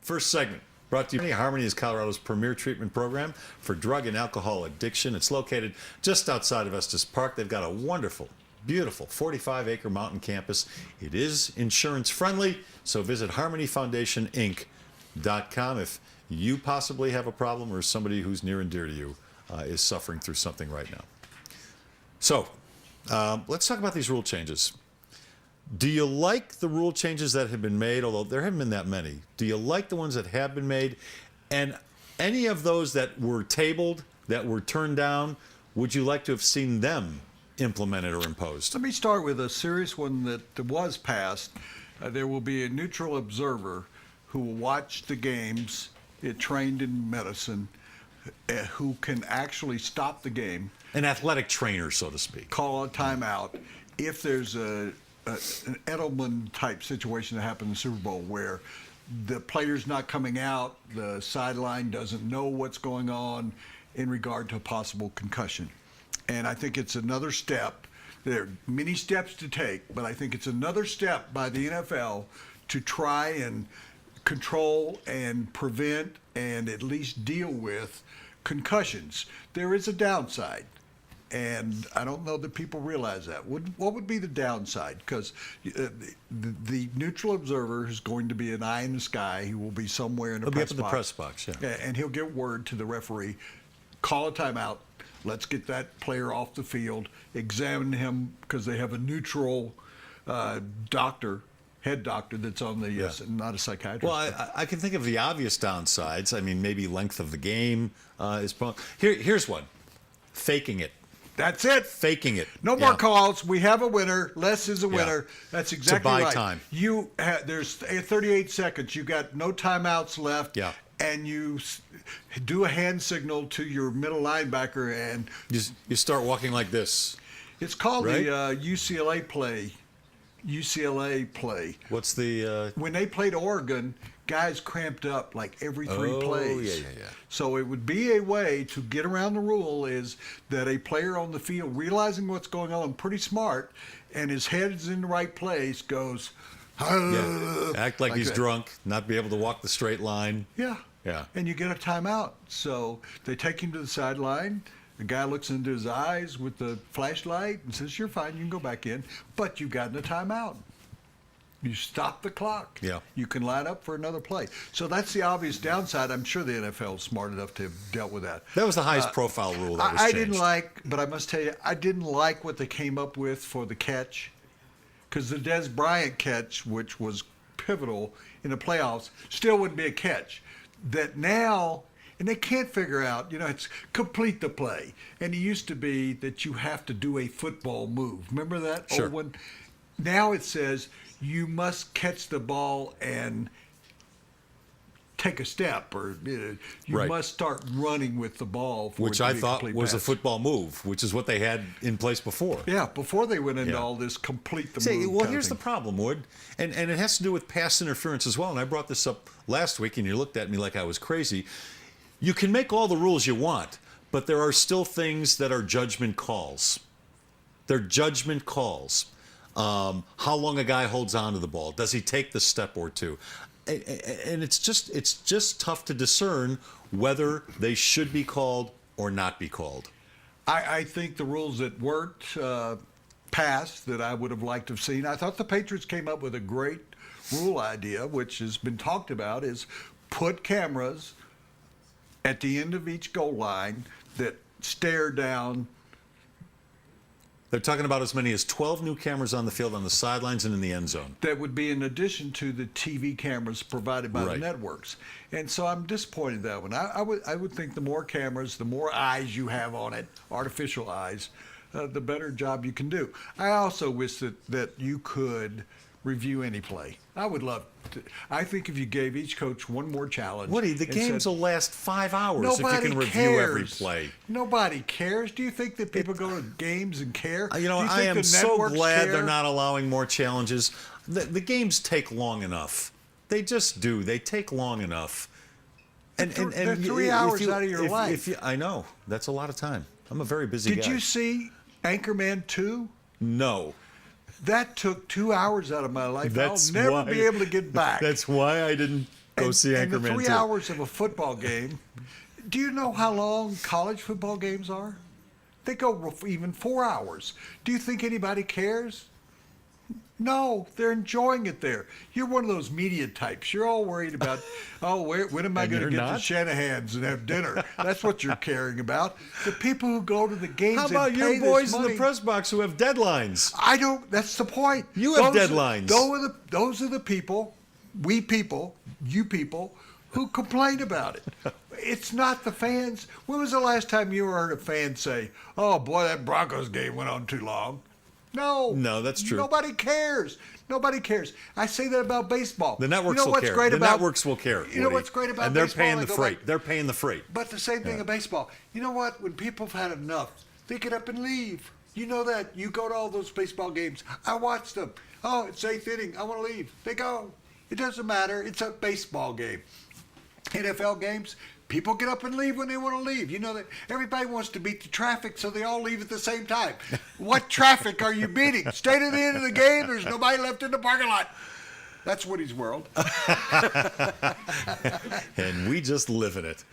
First segment brought to you by Harmony is Colorado's premier treatment program for drug and alcohol addiction. It's located just outside of Estes Park. They've got a wonderful, beautiful 45-acre mountain campus. It is insurance friendly, so visit harmonyfoundationinc.com if you possibly have a problem or somebody who's near and dear to you is suffering through something right now. So let's talk about these rule changes. Do you like the rule changes that have been made, although there haven't been that many? Do you like the ones that have been made? And any of those that were tabled, that were turned down, would you like to have seen them implemented or imposed? Let me start with a serious one that was passed. There will be a neutral observer who will watch the games, trained in medicine, who can actually stop the game. An athletic trainer, so to speak. Call a timeout. If there's an Edelman-type situation that happened in the Super Bowl where the player's not coming out, the sideline doesn't know what's going on in regard to a possible concussion. And I think it's another step. There are many steps to take, but I think it's another step by the NFL to try and control and prevent and at least deal with concussions. There is a downside, and I don't know that people realize that. What would be the downside? Because the neutral observer is going to be an eye in the sky. He will be somewhere in the press box. He'll be up in the press box, yeah. And he'll get word to the referee, call a timeout, let's get that player off the field, examine him, because they have a neutral head doctor that's on the, not a psychiatrist. Well, I can think of the obvious downsides. I mean, maybe length of the game is here's one. Faking it. That's it. Faking it. No more calls. We have a winner. Les is a winner. That's exactly right. It's a buy time. There's 38 seconds. You got no timeouts left. Yeah. And you do a hand signal to your middle linebacker, and you start walking like this. It's called the UCLA play. What's the? When they played Oregon, guys cramped up like every three plays. Yeah. So it would be a way to get around the rule is that a player on the field, realizing what's going on, pretty smart, and his head is in the right place, goes, act like he's drunk, not be able to walk the straight line. Yeah. Yeah. And you get a timeout. So they take him to the sideline. The guy looks into his eyes with the flashlight and says, "You're fine, you can go back in, but you've gotten a timeout." You stop the clock. Yeah. You can line up for another play. So that's the obvious downside. I'm sure the NFL is smart enough to have dealt with that. That was the highest profile rule that was I changed. didn't like, but I must tell you, I didn't like what they came up with for the catch. Because the Des Bryant catch, which was pivotal in the playoffs, still wouldn't be a catch. That now, and they can't figure out, it's complete the play. And it used to be that you have to do a football move. Remember that old one? Now it says you must catch the ball and take a step, or you must start running with the ball. Which I thought was a football move, which is what they had in place before. Yeah, before they went into all this complete the move. Well, here's the problem, Wood, and it has to do with pass interference as well, and I brought this up last week, and you looked at me like I was crazy. You can make all the rules you want, but there are still things that are judgment calls. They're judgment calls. How long a guy holds on to the ball. Does he take the step or two? And it's just tough to discern whether they should be called or not be called. I think the rules that weren't passed that I would have liked to have seen, I thought the Patriots came up with a great rule idea, which has been talked about, is put cameras at the end of each goal line that stare down. They're talking about as many as 12 new cameras on the field, on the sidelines, and in the end zone. That would be in addition to the TV cameras provided by the networks. And so I'm disappointed in that one. I would think the more cameras, the more eyes you have on it, artificial eyes, the better job you can do. I also wish that you could review any play. I would love to. I think if you gave each coach one more challenge. Woody, the games will last 5 hours if you can review every play. Nobody cares. Do you think that people go to games and care? I am so glad they're not allowing more challenges. The games take long enough. They just do. They take long enough. And they're 3 hours out of your life. I know. That's a lot of time. I'm a very busy guy. Did you see Anchorman 2? No. That took 2 hours out of my life. I'll never be able to get back. That's why I didn't Go see and the Anchorman 3 2. hours of a football game. Do you know how long college football games are? They go for even 4 hours. Do you think anybody cares? No, they're enjoying it there. You're one of those media types. You're all worried about, when am I And going to you're get not? to Shanahan's and have dinner? That's what you're caring about. The people who go to the games How about and your pay boys this in money, the press box who have deadlines? I don't. That's the point. You have Those deadlines. Those are the people, you people, who complain about it. It's not the fans. When was the last time you heard a fan say, "Oh boy, that Broncos game went on too long"? No, that's true. Nobody cares. Nobody cares. I say that about baseball. The networks you know will what's care. Great The about, networks will care. You know Woody. what's great about and they're baseball? paying I the go freight. back- They're paying the freight. But the same thing in baseball. You know what? When people have had enough, they get up and leave. You know that. You go to all those baseball games. I watch them. Oh, it's eighth inning. I want to leave. They go. It doesn't matter. It's a baseball game. NFL games, people get up and leave when they want to leave. You know that everybody wants to beat the traffic, so they all leave at the same time. What traffic are you beating? Stay to the end of the game. There's nobody left in the parking lot. That's Woody's world. And we just live in it.